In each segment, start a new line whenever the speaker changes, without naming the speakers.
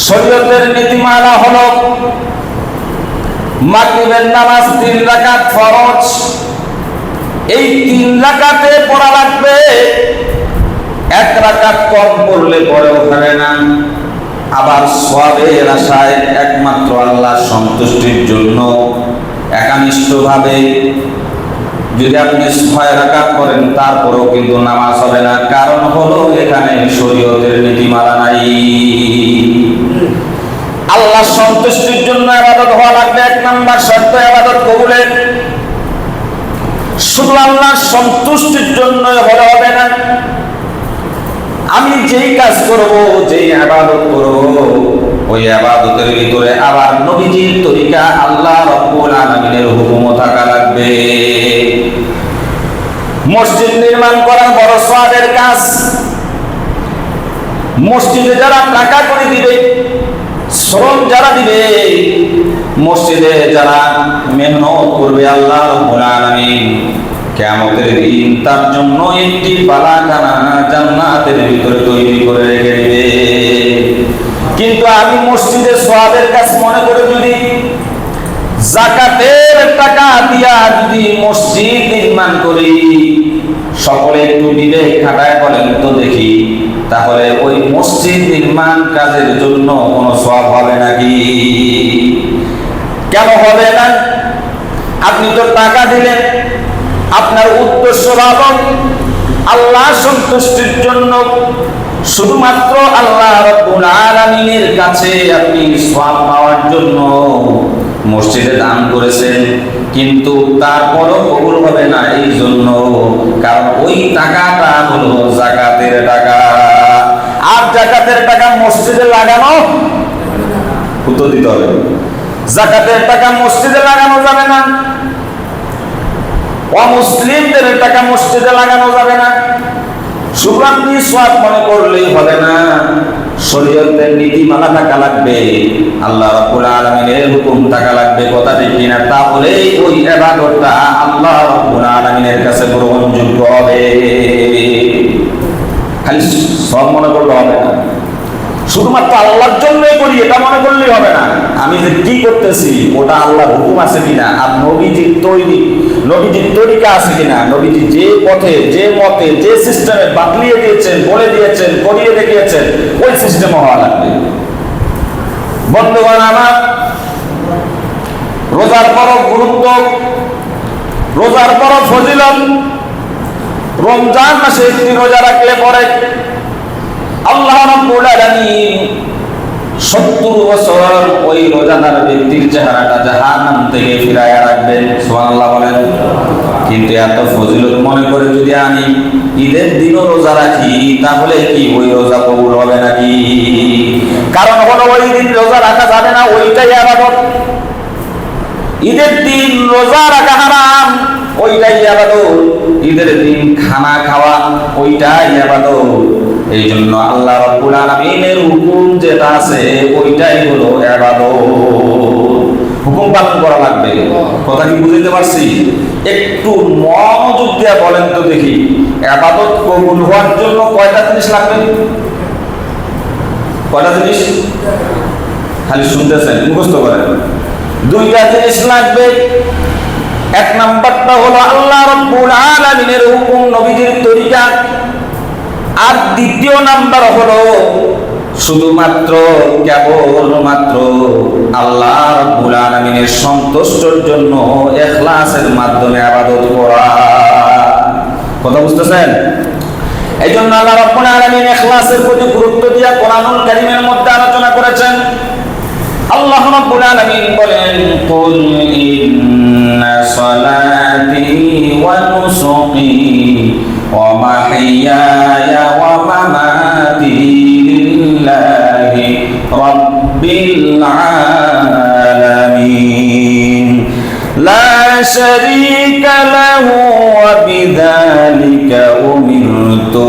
শরীয়তের নীতিমালা হলো মাগরিবের নামাজ 3 রাকাত ফরজ। এই 3 রাকাতে পড়া লাগবে, 1 রাকাত কম পড়লে পড়েও হবে না। আবার সওয়াবের আশায় একমাত্র আল্লাহর সন্তুষ্টির জন্য একানিষ্ঠভাবে যদি আপনি 6 রাকাত করেন তারপরেও কিন্তু নামাজ হবে না। কারণ হলো এখানে শরীয়তের নীতিমালা নাই। আল্লাহর সন্তুষ্টির জন্য ইবাদত হওয়া লাগবে। 1 নাম্বার শর্ত ইবাদত কবুলের। শুধু আল্লাহর সন্তুষ্টির জন্য হলে হবে না। আমি যেই কাজ করব, যেই ইবাদত করব, ওই ইবাদতের ভিতরে আবার নবীজির তরিকা, আল্লাহ রাব্বুল আলামিনের হুকুম থাকা লাগবে। মসজিদ নির্মাণ করা বড় সওয়াবের কাজ। মসজিদে যারা টাকা করে দিবে, শ্রম যারা দিবে, মসজিদে যারা মেহনত করবে, আল্লাহ রাব্বুল আলামিন কিয়ামতের দিন তার জন্য একটি বালাখানা জান্নাতের ভিতরে তৈরি করে রেখে দিবে। কিন্তু আমি মসজিদে সওয়াবের কাজ মনে করে যদি যাকাতের টাকা দিয়া যদি মসজিদ নির্মাণ করি, সকলে একটু বিবেক খাটায় বলেন তো দেখি, তাহলে ওই মসজিদ নির্মাণ কাজের জন্য কোনো সওয়াব হবে নাকি? কেন হবে না? আপনি তো টাকা দিলেন, আপনার উদ্দেশ্য হলো আল্লাহ সন্তুষ্টির জন্য, শুধুমাত্র আল্লাহ রাব্বুল আলামিনের কাছে আপনি সওয়াব পাওয়ার জন্য মসজিদে দান করেছেন, কিন্তু তারপরও কবুল হবে না। এই জন্য, কারণ ওই টাকাটা হলো যাকাতের টাকা। আর যাকাতের টাকা মসজিদে লাগানো, উত্তর দিতে হবে, যাকাতের টাকা মসজিদে লাগানো যাবে না, অমুসলিমদের টাকা মসজিদে লাগানো যাবে না। শুধু আপনি সওয়াব মনে করলেই হবে না, শরীয়তের নীতিমালা থাকা লাগবে, আল্লাহ রাব্বুল আলামিনের হুকুম থাকা লাগবে। কথা ঠিক কিনা? তাহলে ওই ইবাদতটা আল্লাহ রাব্বুল আলামিনের কাছে গ্রহণযোগ্য হবে। খালি সব মনে করলে হবে না, শুধুমাত্র আল্লাহর জন্যই করি এটা মনে করলেই হবে না। আমি যে কি করতেছি ওটা আল্লাহর হুকুম আছে কিনা, আর নবীজির তৈরি, নবীজির তরিকা আছে কিনা, নবীজি যে পথে, যে মতে, যে সিস্টেমে বাতলিয়ে দিয়েছেন, বলে দিয়েছেন, করিয়ে দেখিয়েছেন, ওই সিস্টেমে হওয়া লাগবে। বন্ধুগণ আমার, রোজার বড় গুরুত্ব, রোজার বড় ফজিলত। রমজান মাসে একটি রোজা রাখলে পরে আল্লাহ রাব্বুল আলামিন 70 বছর ওই রোজাদার ব্যক্তির চেহারাটা জাহান্নাম থেকে ফিরাইয়া রাখবেন। সুবহানাল্লাহ বলেন। কিন্তু এত ফজিলত মনে করে যদি আমি ঈদের দিনও রোজা রাখি, তাহলে কি ওই রোজা কবুল হবে নাকি? কারণ হলো ওই দিন রোজা রাখা যাবে না, ওইটাই ইবাদত। ঈদের দিন রোজা রাখা হারাম, ওইটাই ইবাদত। ঈদের দিন খানা খাওয়া, ওইটাই ইবাদত। এই জন্য আল্লাহ রাব্বুল আলামিনের হুকুম যেটা আছে ওইটাই হলো ইবাদত। হুকুম পালন করা লাগবে। কথা কি বুঝতে পারছি? একটু মনোযোগ দিয়ে বলেন তো দেখি, ইবাদত কবুল হওয়ার জন্য কয়টা জিনিস লাগবে? কয়টা জিনিস? খালি শুনতেছেন, মুখস্থ করেন। 2টা জিনিস লাগবে। 1 নাম্বারটা হলো আল্লাহ রাব্বুল আলামিনের হুকুম, নবীজির তরিকা। আর 2য় নাম্বার হলো শুধুমাত্র কেবলমাত্র আল্লাহ রাব্বুল আলামিনের সন্তুষ্টির জন্য ইখলাসের মাধ্যমে ইবাদত করা। কথা বুঝতেছেন? এই জন্য আল্লাহ রাব্বুল আলামিন ইখলাসের প্রতি গুরুত্ব দিয়ে কোরআনুল কারীমের মধ্যে আলোচনা করেছেন। আল্লাহ রাব্বুল আলামিন বলেন, কুল ইন্না সালাতি ওয়া নুসুকি ওয়া মাহইয়ায়া ওয়া মামাতি লিল্লাহি রাব্বিল আলামিন লা শারীকা লাহু ওয়া বিযালিকা উমিরতু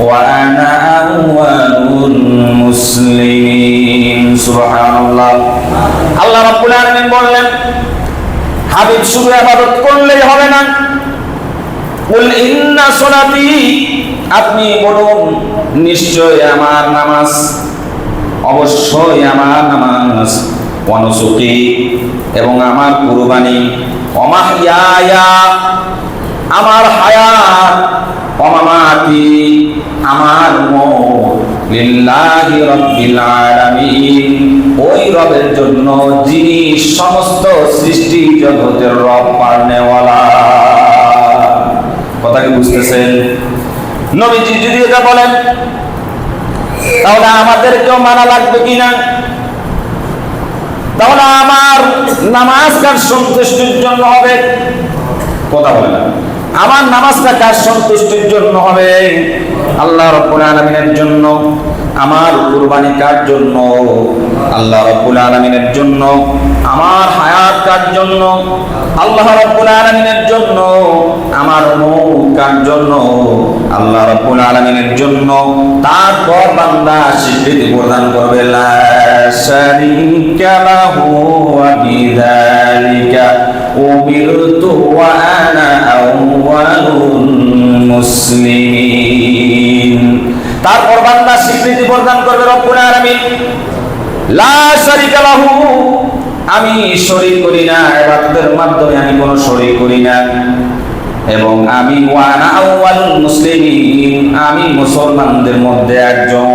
ওয়া আনা আউয়ালুল মুসলিমিন। সুবহানাল্লাহ। আল্লাহ রাব্বুল আলামিন বললেন, হাবিব শুধু ইবাদত করলেই হবে না। কুল ইন্না সলাতি, আপনি বলুন নিশ্চয় আমার নামাজ, অবশ্যই আমার নামাজ, ওয়া নুসুকি এবং আমার কুরবানি, ওয়া মাহইয়ায়া আমার হায়াত, ওয়া মামাতি আমার মওত, লিল্লাহি রাব্বিল আলামিন ওই রবের জন্য যিনি সমস্ত সৃষ্টি জগতের রব পালনেওয়ালা। কথা কি বুঝতেছেন? নবীজি যদি এটা বলেন তাহলে আমাদেরকেও মানা লাগবে কিনা? তাহলে আমার নামাজ কার সন্তুষ্টির জন্য হবে? কথা বলে না। আমার নামাজটা কার সন্তুষ্টির জন্য হবে? আল্লাহ রাব্বুল আলামিনের জন্য। আমার কুরবানি কার জন্য? আল্লাহ রাব্বুল আলামিনের জন্য। আমার হায়াত কার জন্য? আল্লাহ রাব্বুল আলামিনের জন্য। আমার মওত কার জন্য? আল্লাহ রাব্বুল আলামিনের জন্য। তারপর বান্দা স্বীকৃতি প্রদান করবে, লা শারীকা লাহু ওয়া বিযালিকা উমিরতু ওয়া আনা আউওয়ালুল মুসলিমিন। তারপর বান্দা স্বীকৃতি প্রদান করবে, রব্বুল আলামিন লা শারীকা লাহু আমি শরীক করি না, ইবাদতের মাধ্যমে আমি কোনো শরীক করি না, এবং আমি ওয়া আনা আউওয়ালুল মুসলিমিন আমি মুসলমানদের মধ্যে একজন।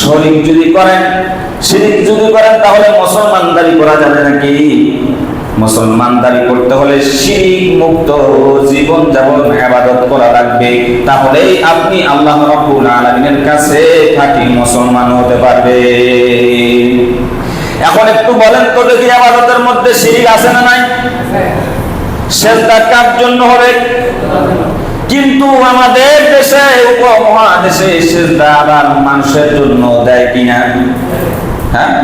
শরীক যদি করেন, শিরক যদি করেন তাহলে মুসলমান দাবি করা যাবে নাকি? মুসলমান দাবি করতে হলে শিরক মুক্ত জীবন যাপন ইবাদত করা লাগবে, তাহলেই আপনি আল্লাহ রাব্বুল আলামিনের কাছে খাঁটি মুসলমান হতে পারবে। এখন একটু বলেন তো দেখি, ইবাদতের মধ্যে শিরক আছে না নাই? সেজদা কার জন্য হবে? কিন্তু আমাদের দেশে, উপমহাদেশে সেজদা আবার মানুষের জন্য দেয় কিনা? হ্যাঁ,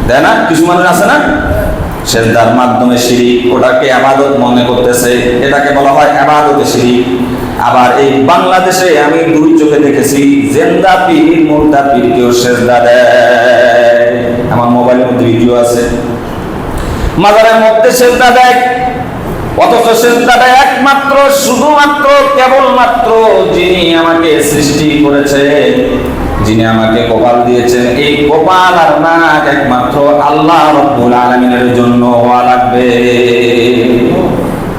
দেয় না? কিছু মানুষ আছে না সেজদার মাধ্যমে শিরক, ওটাকে ইবাদত মনে করতেছে, এটাকে বলা হয় ইবাদতে শিরক। আবার এই বাংলাদেশে আমি দুই চোখে দেখেছি জিন্দা পীর, মুর্দা পীর কেউ সেজদা দেয়। আমার মোবাইলের মধ্যে ভিডিও আছে, মাজারের মধ্যে সেজদা দেয়, অথচ সেজদাটা একমাত্র শুধুমাত্র কেবলমাত্র যিনি আমাকে সৃষ্টি করেছে, যিনি আমাকে কপাল দিয়েছেন, এই কপাল আর নাক একমাত্র আল্লাহ রাব্বুল আলামিনের জন্য হওয়া লাগবে।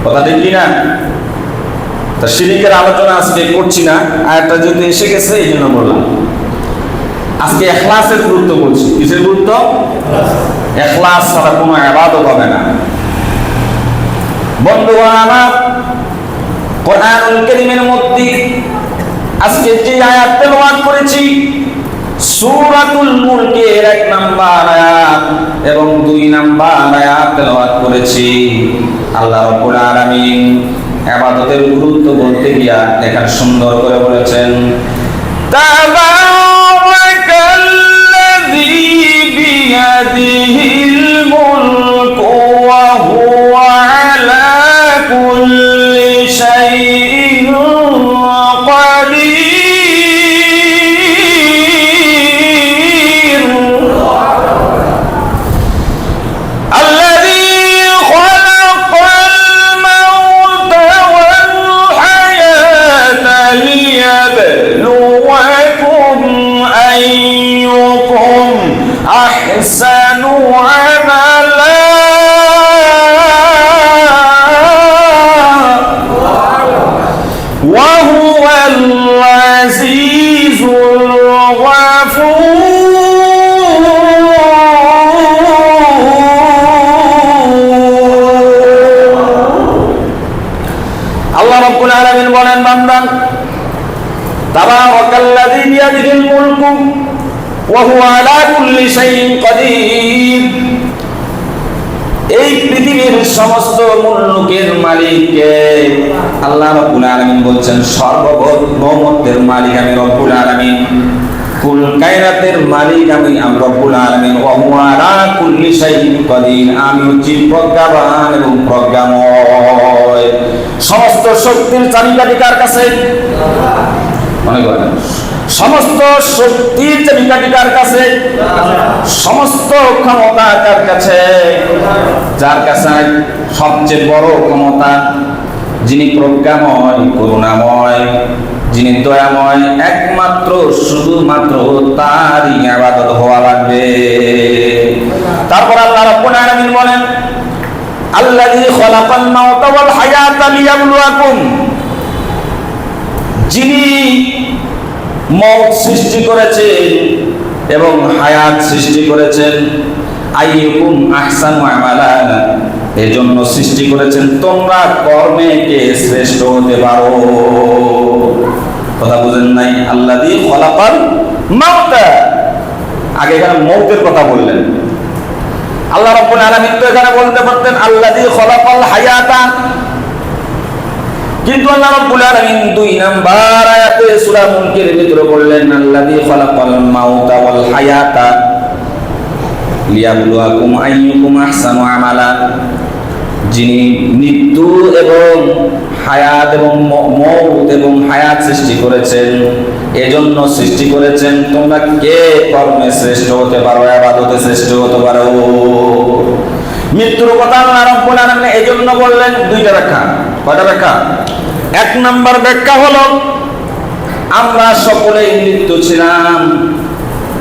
কথা ঠিক কিনা? তা শিরকের আলোচনা আজকে করছি না, আয়াতটা যদি এসে গেছে এই জন্য বললাম। আজকে ইখলাসের গুরুত্ব বলছি। কিসের গুরুত্ব? ইখলাস ছাড়া কোনো ইবাদত হবে না। বন্ধুগণ আমার, কোরআনুল কারীমের মধ্যে আজকে যে আয়াত তেলাওয়াত করেছি, সূরাতুল মুলকের 1 নাম্বার আয়াত এবং 2 নাম্বার আয়াত তেলাওয়াত করেছি। আল্লাহ রাব্বুল আলামিন ইবাদতের গুরুত্ব বলতে গিয়া এখানে সুন্দর করে বলেছেন, তাবারাকাল্লাযী বিয়াদিহিল মুলকু ওয়া হুয়া আলা কুল্লি শাইইন কাদির। আল্লাযী খালাকাল মাউতা ওয়াল হায়াতা লিয়াবলুয়াকুম আইয়ুকুম আহসানু আমালা। وهو العزيز الغفور। আল্লাহ রাব্বুল আলামিন বলেন, বান্দা তাবারাকাল্লাযী বিয়াদিহিল মুলকু ওয়া হুয়া আলা কুল্লি শাইইন কাদির। এই পৃথিবীর সমস্ত মুলুকের মালিক কে? আল্লাহ রাব্বুল আলামিন বলছেন, সর্বভৌমত্বের মালিক আমি রব্বুল আলামিন, কুল কায়নাতের মালিক আমি রব্বুল আলামিন। ওয়া হুয়া আলা কুল্লি শাইইন কাদির আমি হচ্ছি প্রজ্ঞাবান এবং প্রজ্ঞাময়। সমস্ত শক্তির চাবিকাঠি কার কাছে? মনে করেন, সমস্ত শক্তির চাবিকাঠি কার কাছে? সমস্ত ক্ষমতা কার কাছে? যার কাছে সবচেয়ে বড় ক্ষমতা, যিনি প্রজ্ঞাময়, করুণাময়, যিনি দয়াময়, একমাত্র শুধুমাত্র তারই ইবাদত হওয়া লাগবে। তারপর আল্লাহ রাব্বুল আলামিন বলেন, আল্লাযী খালাকাল মাউতা ওয়াল হায়াতা লিয়াবলুয়াকুম, যিনি মওত সৃষ্টি করেছেন এবং হায়াত সৃষ্টি করেছেন, আইয়ুকুম আহসানু আমালা, এজন্য সৃষ্টি করেছেন তোমরা কর্মে কে শ্রেষ্ঠ হতে পারো। কথা বুঝেন নাই? আল্লাযী খালাকাল মাউতা, আগে এখানে মওতের কথা বললেন। আল্লাহ রাব্বুল আলামিন তো এখানে বলতে পারতেন আল্লাযী খালাকাল হায়াতা, কিন্তু আল্লাহ রাব্বুল আলামিন 2 নাম্বার আয়াতে সূরা মুলকের ভিতরে বললেন আল্লাযী খালাকাল মাউতা ওয়াল হায়াতা লিয়াবলুয়াকুম আইয়ুকুম আহসানু আমালা, যিনি মৃত্যু এবং হায়াত এবং মওত এবং হায়াত সৃষ্টি করেছেন, এজন্য সৃষ্টি করেছেন তোমরা কে কর্মে শ্রেষ্ঠ হতে পারো, ইবাদতে শ্রেষ্ঠ হতে পারো। মৃত্যুর কথা আল্লাহ রাব্বুল আলামিন এজন্য বললেন 2টা ব্যাখ্যা। কয়টা ব্যাখ্যা? 1 নাম্বার ব্যাখ্যা হলো আমরা সকলেই মৃত্যু ছিলাম,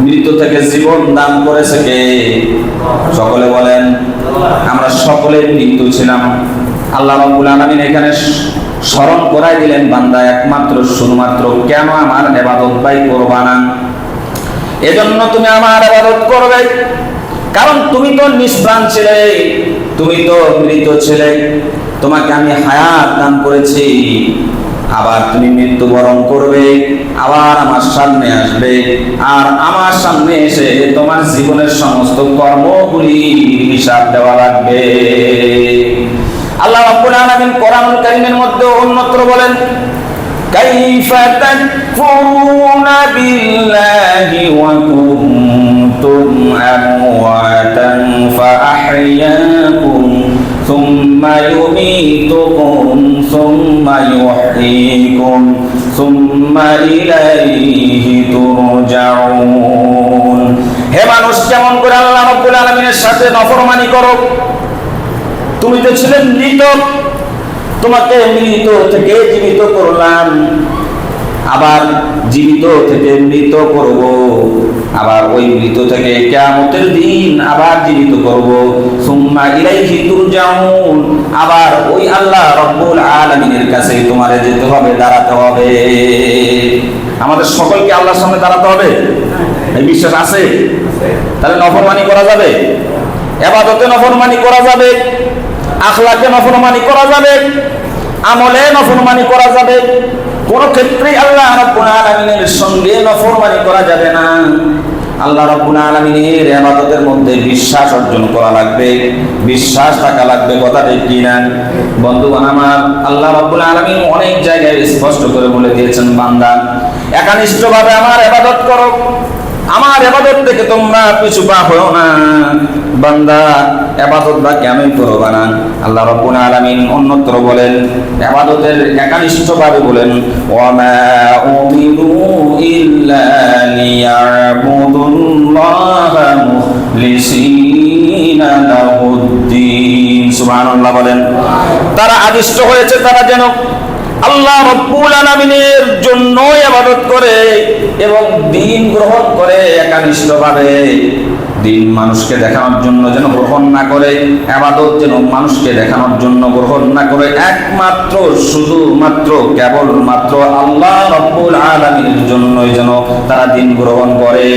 মৃত্যু থেকে জীবন দান করেছে কে? সকলে বলেন। আমরা সকলেই মৃত্যু ছিলাম। আল্লাহ রাব্বুল আলামিন এখানে স্মরণ করাই দিলেন, বান্দা একমাত্র শুধুমাত্র কেন আমার ইবাদত ভাই করবা না? এজন্য তুমি আমার ইবাদত করবে, কারণ তুমি তো নিষ্প্রাণ ছিলে, তুমি তো মৃত ছিলে, তোমাকে আমি হায়াত দান করেছি, আবার তুমি মৃত্যুবরণ করবে, আবার আমার সামনে আসবে, আর আমার সামনে এসে তোমার জীবনের সমস্ত কর্মগুলি হিসাব দেওয়া লাগবে। আল্লাহ রাব্বুল আলামিন কোরআনুল কারীমের মধ্যে অন্যত্র বলেন, কাইফা তাকফুরুনা বিল্লাহি ওয়া কুনতুম আমওয়াতান ফাআহইয়াকুম সুম্মা ইউমীতুকুম সুম্মা ইউহয়ীকুম সুম্মা ইলাইহি তুরজাউন। হে মানুষ, কেমন করে আল্লাহ রাব্বুল আলামিনের সাথে নাফরমানি করো? তুমি তো ছিলে মৃত, তোমাকে মৃত থেকে জীবিত করলাম, আবার জীবিত থেকে মৃত করব, আবার ওই মৃত থেকে কিয়ামতের দিন আবার জীবিত করব, সুম্মা ইলাইহি তুরজাউন, আবার ওই আল্লাহ রাব্বুল আলামিনের কাছে তোমারে যেতে হবে, দাঁড়াতে হবে। আমাদের সকলকে আল্লাহর সামনে দাঁড়াতে হবে, এই বিশ্বাস আছে? তাহলে নফরমানি করা যাবে, ইবাদতে নফরমানি করা যাবে, আখলাকে নফরমানি করা যাবে, আমলে নফরমানি করা যাবে, কোন ক্ষেত্রেই আল্লাহ রাব্বুল আলামিনের সঙ্গে নফরমানি করা যাবে না। আল্লাহ রাব্বুল আলামিনের ইবাদতের মধ্যে বিশ্বাস অর্জন করা লাগবে, বিশ্বাস থাকা লাগবে। কথা ঠিক কি না বন্ধুগণ আমার? আল্লাহ রাব্বুল আলামিন অনেক জায়গায় স্পষ্ট করে বলে দিয়েছেন, বান্দা একনিষ্ঠভাবে আমার ইবাদত করো, আমার ইবাদত থেকে তোমরা পিছু পা হও না। বান্দা ইবাদত বা কেমন করবা না? আল্লাহ রাব্বুল আলামিন অন্যত্র বলেন, ইবাদতের একনিষ্ঠভাবে বলেন, ওয়া মা উমিরু ইল্লা লিয়াবুদুল্লাহা মুখলিসিনা লাহুদ্দিন। সুবহানাল্লাহ বলেন। তারা আদিষ্ট হয়েছে তারা যেন আল্লাহ রাব্বুল আলামিনের জন্য ইবাদত করে এবং দ্বীন গ্রহণ করে একনিষ্ঠভাবে। দ্বীন মানুষকে দেখানোর জন্য যেন গ্রহণ না করে, ইবাদত যেন মানুষকে দেখানোর জন্য গ্রহণ না করে, একমাত্র শুধুমাত্র কেবলমাত্র আল্লাহ রাব্বুল আলামিনের জন্যই যেন তারা দ্বীন গ্রহণ করে।